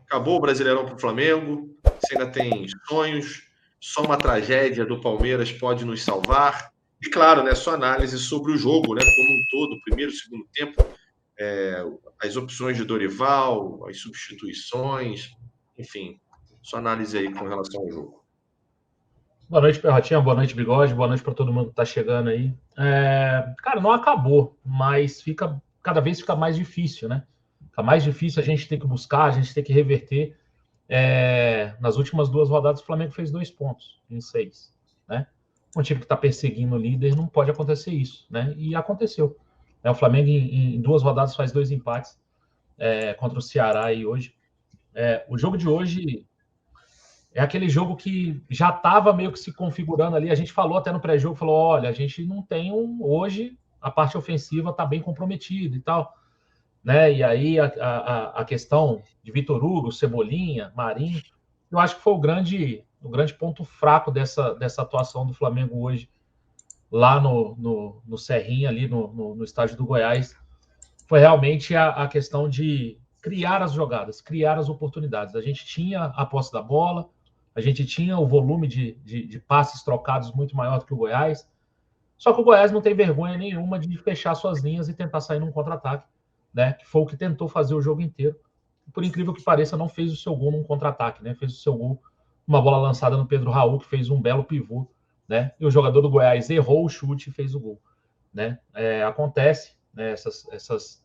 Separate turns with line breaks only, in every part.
Acabou o Brasileirão para o Flamengo. Você ainda tem sonhos. Só uma tragédia do Palmeiras pode nos salvar. E claro, né, sua análise sobre o jogo, né, como um todo, primeiro, segundo tempo, as opções de Dorival, as substituições, enfim, sua análise aí com relação ao jogo.
Boa noite, Perrotinha. Boa noite, Bigode. Boa noite para todo mundo que está chegando aí. Cara, não acabou, mas cada vez fica mais difícil, né? Fica mais difícil, a gente tem que buscar, a gente tem que reverter. Nas últimas 2 rodadas, o Flamengo fez 2 pontos em 6, né? Um time que está perseguindo o líder, não pode acontecer isso, né? E aconteceu. O Flamengo, em 2 rodadas, faz 2 empates contra o Ceará e hoje. O jogo de hoje é aquele jogo que já estava meio que se configurando ali. A gente falou até no pré-jogo, falou, olha, a gente não tem hoje, a parte ofensiva está bem comprometida e tal. Né? E aí a questão de Vitor Hugo, Cebolinha, Marinho, eu acho que foi o grande ponto fraco dessa atuação do Flamengo hoje, lá no Serrinha, ali no estádio do Goiás, foi realmente a questão de criar as jogadas, criar as oportunidades. A gente tinha a posse da bola, a gente tinha o volume de passes trocados muito maior do que o Goiás, só que o Goiás não tem vergonha nenhuma de fechar suas linhas e tentar sair num contra-ataque, né? Que foi o que tentou fazer o jogo inteiro. Por incrível que pareça, não fez o seu gol num contra-ataque, né? Fez o seu gol uma bola lançada no Pedro Raul, que fez um belo pivô, né? E o jogador do Goiás errou o chute e fez o gol, né? Acontece, né? Essas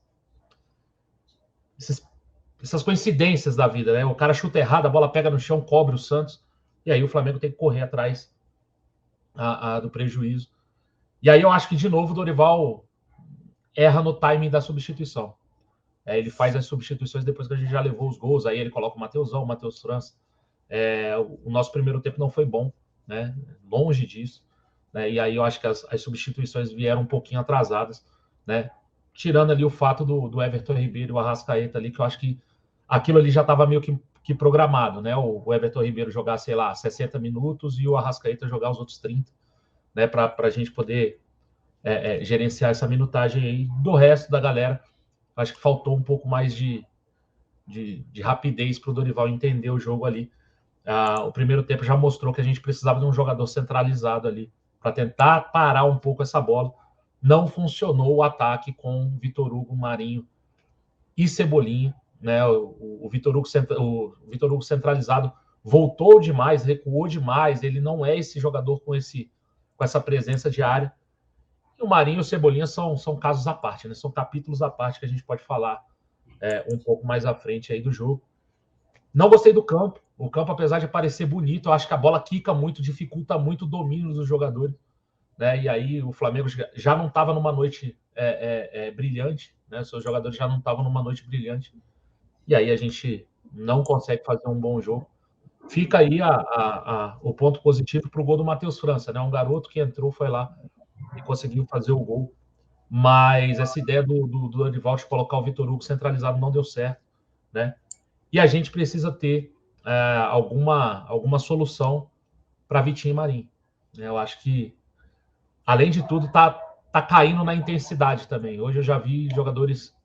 coincidências da vida, né? O cara chuta errado, a bola pega no chão, cobre o Santos, e aí o Flamengo tem que correr atrás do prejuízo. E aí eu acho que, de novo, o Dorival erra no timing da substituição. Ele faz as substituições depois que a gente já levou os gols, aí ele coloca o Mateusão, o Matheus França. O nosso primeiro tempo não foi bom, né? Longe disso. Né? E aí eu acho que as substituições vieram um pouquinho atrasadas, né? Tirando ali o fato do Everton Ribeiro e o Arrascaeta ali, que eu acho que aquilo ali já estava meio que programado, né? O Everton Ribeiro jogar, sei lá, 60 minutos e o Arrascaeta jogar os outros 30, né? Para a gente poder gerenciar essa minutagem aí. Do resto da galera, acho que faltou um pouco mais de rapidez para o Dorival entender o jogo ali. O primeiro tempo já mostrou que a gente precisava de um jogador centralizado ali para tentar parar um pouco essa bola. Não funcionou o ataque com Vitor Hugo, Marinho e Cebolinha. Né? O Vitor Hugo centralizado voltou demais, recuou demais. Ele não é esse jogador com essa presença de área. E o Marinho e o Cebolinha são casos à parte, né? São capítulos à parte que a gente pode falar um pouco mais à frente aí do jogo. Não gostei do campo. O campo, apesar de parecer bonito, eu acho que a bola quica muito, dificulta muito o domínio dos jogadores. Né? E aí o Flamengo já não estava numa noite brilhante, né? Seus jogadores já não estavam numa noite brilhante. E aí a gente não consegue fazer um bom jogo. Fica aí o ponto positivo para o gol do Matheus França, né? Um garoto que entrou, foi lá e conseguiu fazer o gol. Mas essa ideia do Dorival de colocar o Vitor Hugo centralizado não deu certo, né? E a gente precisa ter alguma solução para Vitinho e Marinho. Eu acho que, além de tudo, tá caindo na intensidade também. Hoje eu já vi jogadores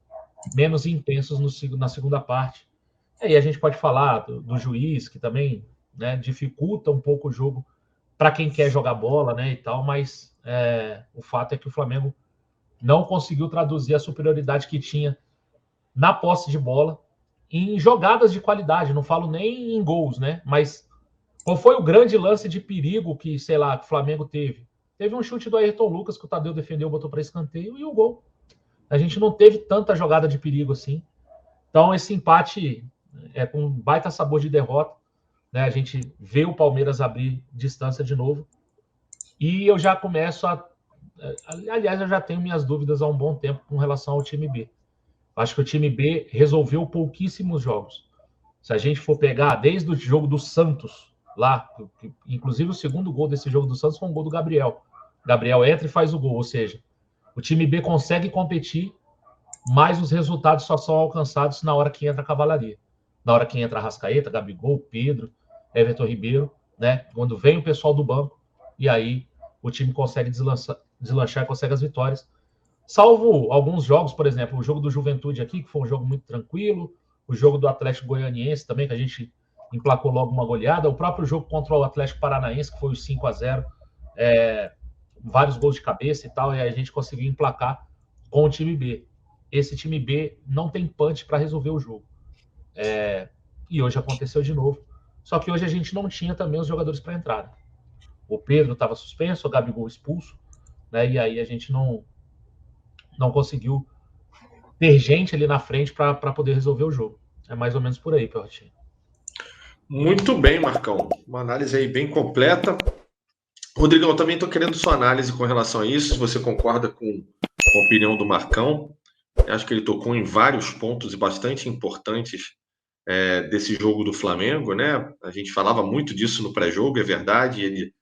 menos intensos na segunda parte. E aí a gente pode falar do juiz, que também, né, dificulta um pouco o jogo para quem quer jogar bola, né, e tal, mas o fato é que o Flamengo não conseguiu traduzir a superioridade que tinha na posse de bola em jogadas de qualidade. Não falo nem em gols, né? Mas qual foi o grande lance de perigo que, sei lá, que o Flamengo teve? Teve um chute do Ayrton Lucas que o Tadeu defendeu, botou para escanteio e o gol. A gente não teve tanta jogada de perigo assim. Então, esse empate é com um baita sabor de derrota. Né? A gente vê o Palmeiras abrir distância de novo. E eu já começo aliás, eu já tenho minhas dúvidas há um bom tempo com relação ao time B. Acho que o time B resolveu pouquíssimos jogos. Se a gente for pegar desde o jogo do Santos, lá, inclusive o segundo gol desse jogo do Santos foi um gol do Gabriel. Gabriel entra e faz o gol, ou seja, o time B consegue competir, mas os resultados só são alcançados na hora que entra a cavalaria. Na hora que entra a Arrascaeta, Gabigol, Pedro, Everton Ribeiro, né? Quando vem o pessoal do banco, e aí o time consegue deslanchar e consegue as vitórias. Salvo alguns jogos, por exemplo, o jogo do Juventude aqui, que foi um jogo muito tranquilo, o jogo do Atlético Goianiense também, que a gente emplacou logo uma goleada, o próprio jogo contra o Atlético Paranaense, que foi o 5-0, vários gols de cabeça e tal, e a gente conseguiu emplacar com o time B. Esse time B não tem punch para resolver o jogo. E hoje aconteceu de novo. Só que hoje a gente não tinha também os jogadores para entrar. O Pedro estava suspenso, o Gabigol expulso, né? E aí a gente não conseguiu ter gente ali na frente para poder resolver o jogo. É mais ou menos por aí, Perrotinho.
Muito bem, Marcão. Uma análise aí bem completa. Rodrigão, também estou querendo sua análise com relação a isso, se você concorda com a opinião do Marcão. Eu acho que ele tocou em vários pontos bastante importantes desse jogo do Flamengo, né? A gente falava muito disso no pré-jogo, é verdade. Ele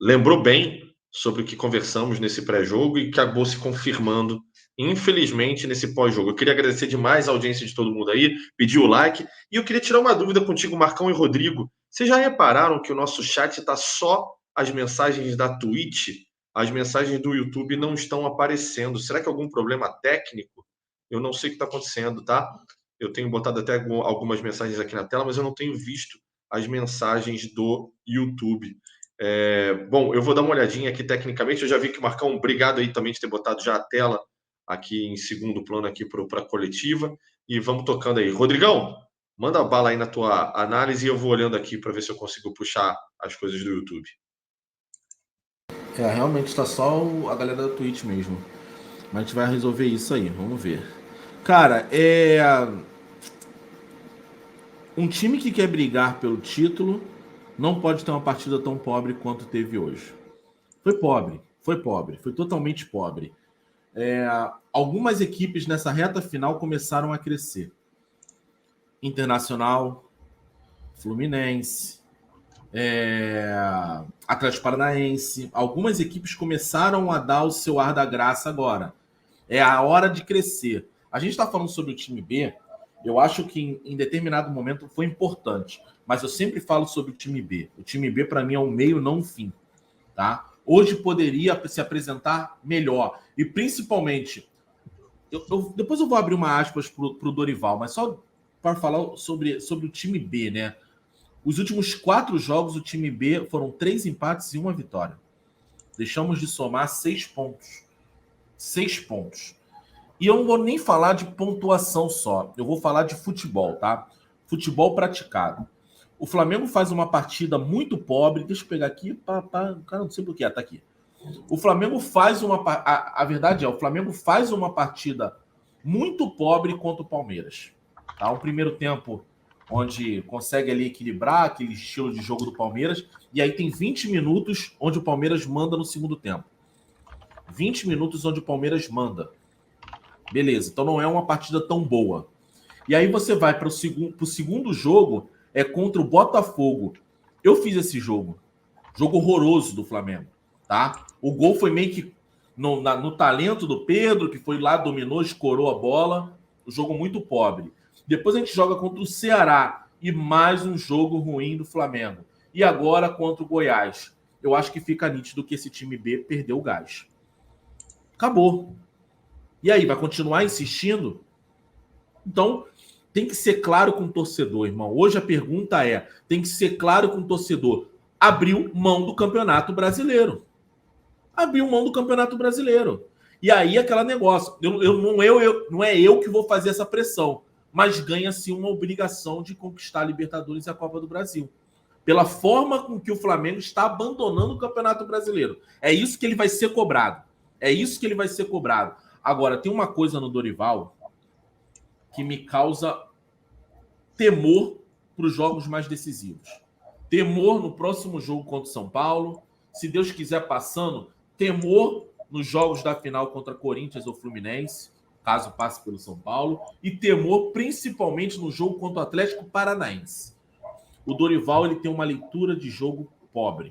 lembrou bem sobre o que conversamos nesse pré-jogo e que acabou se confirmando, infelizmente, nesse pós-jogo. Eu queria agradecer demais a audiência de todo mundo aí, pedir o like. E eu queria tirar uma dúvida contigo, Marcão e Rodrigo. Vocês já repararam que o nosso chat está só as mensagens da Twitch? As mensagens do YouTube não estão aparecendo. Será que é algum problema técnico? Eu não sei o que está acontecendo, tá? Eu tenho botado até algumas mensagens aqui na tela, mas eu não tenho visto as mensagens do YouTube. Bom, eu vou dar uma olhadinha aqui tecnicamente. Eu já vi que o Marcão, obrigado aí também de ter botado já a tela aqui em segundo plano aqui para a coletiva. E vamos tocando aí. Rodrigão, manda bala aí na tua análise e eu vou olhando aqui para ver se eu consigo puxar as coisas do YouTube.
Realmente está só a galera da Twitch mesmo. Mas a gente vai resolver isso aí, vamos ver. Cara, um time que quer brigar pelo título não pode ter uma partida tão pobre quanto teve hoje. Foi pobre, foi totalmente pobre. Algumas equipes nessa reta final começaram a crescer. Internacional, Fluminense, Atlético Paranaense. Algumas equipes começaram a dar o seu ar da graça agora. É a hora de crescer. A gente está falando sobre o time B. Eu acho que em determinado momento foi importante. Mas eu sempre falo sobre o time B. O time B, para mim, é um meio, não um fim. Tá? Hoje poderia se apresentar melhor. E principalmente... depois eu vou abrir uma aspas para o Dorival, mas só para falar sobre o time B, né? Os últimos 4 jogos, o time B foram 3 empates e 1 vitória. Deixamos de somar 6 pontos. 6 pontos. E eu não vou nem falar de pontuação só. Eu vou falar de futebol, tá? Futebol praticado. O Flamengo faz uma partida muito pobre. Deixa eu pegar aqui. Cara, não sei por que. Tá aqui. O Flamengo faz uma... A verdade é, o Flamengo faz uma partida muito pobre contra o Palmeiras. Tá? O primeiro tempo, onde consegue ali equilibrar aquele estilo de jogo do Palmeiras. E aí tem 20 minutos onde o Palmeiras manda no segundo tempo. 20 minutos onde o Palmeiras manda. Beleza, então não é uma partida tão boa. E aí você vai para o segundo jogo, contra o Botafogo. Eu fiz esse jogo. Jogo horroroso do Flamengo. Tá? O gol foi meio que no talento do Pedro, que foi lá, dominou, escorou a bola. Um jogo muito pobre. Depois a gente joga contra o Ceará. E mais um jogo ruim do Flamengo. E agora contra o Goiás. Eu acho que fica nítido que esse time B perdeu o gás. Acabou. E aí, vai continuar insistindo? Então, tem que ser claro com o torcedor, irmão. Hoje a pergunta tem que ser claro com o torcedor. Abriu mão do Campeonato Brasileiro. Abriu mão do Campeonato Brasileiro. E aí, aquele negócio. Não é eu que vou fazer essa pressão, mas ganha-se uma obrigação de conquistar a Libertadores e a Copa do Brasil. Pela forma com que o Flamengo está abandonando o Campeonato Brasileiro. É isso que ele vai ser cobrado. Agora, tem uma coisa no Dorival que me causa temor para os jogos mais decisivos. Temor no próximo jogo contra o São Paulo. Se Deus quiser passando, temor nos jogos da final contra Corinthians ou Fluminense, caso passe pelo São Paulo. E temor principalmente no jogo contra o Atlético Paranaense. O Dorival ele tem uma leitura de jogo pobre.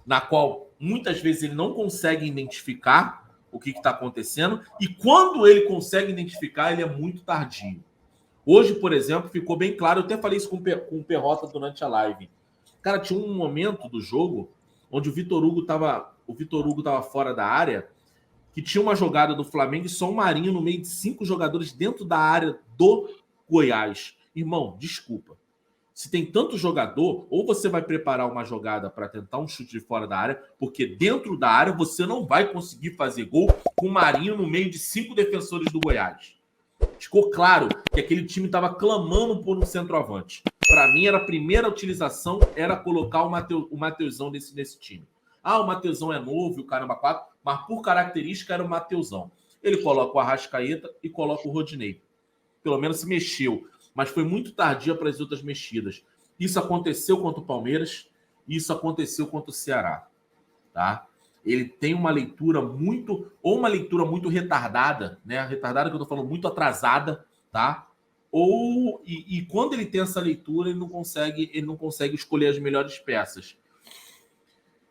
Na qual muitas vezes ele não consegue identificar o que está acontecendo, e quando ele consegue identificar, ele é muito tardio. Hoje, por exemplo, ficou bem claro, eu até falei isso com o Perrota durante a live. Cara, tinha um momento do jogo onde o Vitor Hugo estava fora da área que tinha uma jogada do Flamengo e só um Marinho no meio de 5 jogadores dentro da área do Goiás. Irmão, desculpa. Se tem tanto jogador, ou você vai preparar uma jogada para tentar um chute de fora da área, porque dentro da área você não vai conseguir fazer gol com o Marinho no meio de 5 defensores do Goiás. Ficou claro que aquele time estava clamando por um centroavante. Para mim, a primeira utilização era colocar o Mateusão nesse time. Ah, o Mateusão é novo, o caramba 4, mas por característica era o Mateusão. Ele coloca o Arrascaeta e coloca o Rodinei. Pelo menos se mexeu, mas foi muito tardia para as outras mexidas. Isso aconteceu contra o Palmeiras, isso aconteceu contra o Ceará. Tá? Ele tem uma leitura muito retardada, né? Retardada que eu tô falando, muito atrasada, tá? E quando ele tem essa leitura, ele não consegue escolher as melhores peças.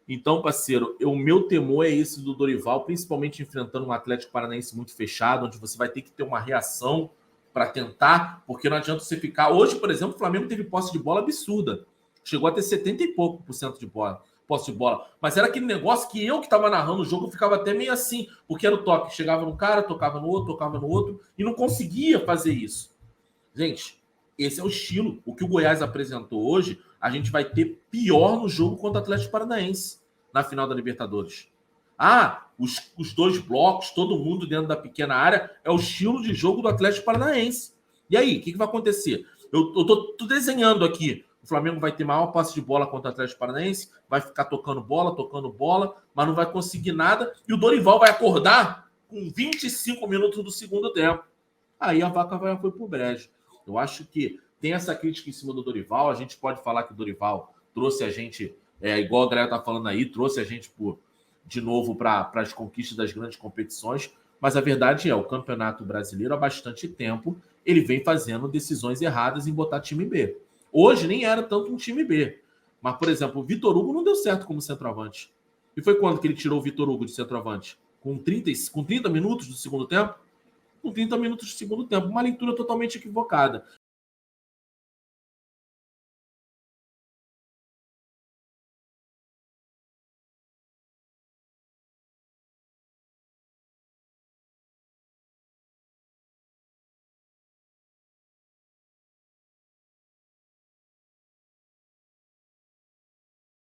Então, parceiro, o meu temor é esse do Dorival, principalmente enfrentando um Atlético Paranaense muito fechado, onde você vai ter que ter uma reação para tentar, porque não adianta você ficar... Hoje, por exemplo, o Flamengo teve posse de bola absurda. Chegou a ter 70 e pouco por cento de posse de bola. Mas era aquele negócio que eu que estava narrando o jogo, eu ficava até meio assim, porque era o toque. Chegava no cara, tocava no outro, e não conseguia fazer isso. Gente, esse é o estilo. O que o Goiás apresentou hoje, a gente vai ter pior no jogo contra o Atlético Paranaense, na final da Libertadores. Ah, os 2 blocos, todo mundo dentro da pequena área, é o estilo de jogo do Atlético Paranaense. E aí, o que vai acontecer? Eu tô desenhando aqui. O Flamengo vai ter maior passe de bola contra o Atlético Paranaense, vai ficar tocando bola, mas não vai conseguir nada. E o Dorival vai acordar com 25 minutos do segundo tempo. Aí a vaca foi pro brejo. Eu acho que tem essa crítica em cima do Dorival. A gente pode falar que o Dorival trouxe a gente, igual a galera tá falando aí, trouxe a gente de novo para as conquistas das grandes competições. Mas a verdade é, o Campeonato Brasileiro há bastante tempo ele vem fazendo decisões erradas em botar time B. Hoje nem era tanto um time B. Mas, por exemplo, o Vitor Hugo não deu certo como centroavante. E foi quando que ele tirou o Vitor Hugo de centroavante? Com 30 minutos do segundo tempo? Com 30 minutos do segundo tempo. Uma leitura totalmente equivocada.